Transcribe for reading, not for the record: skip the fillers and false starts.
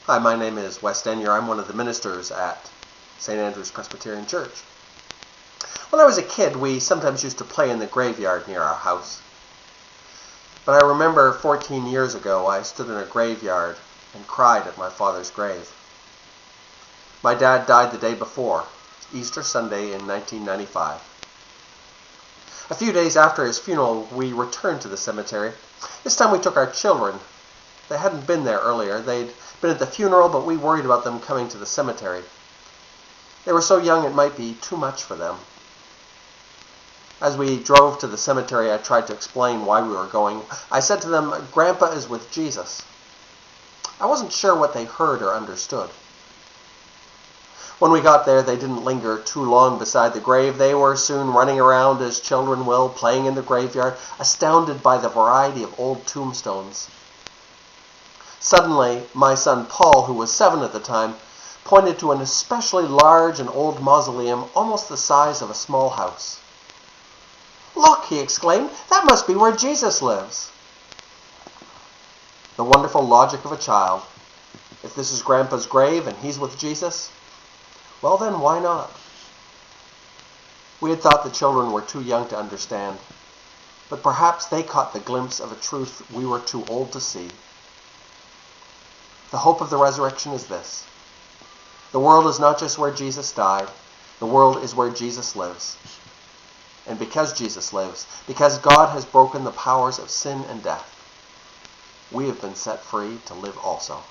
Hi, my name is Wes Denyer. I'm one of the ministers at St. Andrew's Presbyterian Church. When I was a kid, we sometimes used to play in the graveyard near our house. But I remember 14 years ago, I stood in a graveyard and cried at my father's grave. My dad died the day before, Easter Sunday in 1995. A few days after his funeral, we returned to the cemetery. This time we took our children. They hadn't been there earlier. They'd been at the funeral, but we worried about them coming to the cemetery. They were so young it might be too much for them. As we drove to the cemetery, I tried to explain why we were going. I said to them, "Grandpa is with Jesus." I wasn't sure what they heard or understood. When we got there, they didn't linger too long beside the grave. They were soon running around as children will, playing in the graveyard, astounded by the variety of old tombstones. Suddenly, my son Paul, who was 7 at the time, pointed to an especially large and old mausoleum, almost the size of a small house. "Look," he exclaimed, "that must be where Jesus lives." The wonderful logic of a child. If this is Grandpa's grave and he's with Jesus, well then, why not? We had thought the children were too young to understand, but perhaps they caught the glimpse of a truth we were too old to see. The hope of the resurrection is this: the world is not just where Jesus died, the world is where Jesus lives. And because Jesus lives, because God has broken the powers of sin and death, we have been set free to live also.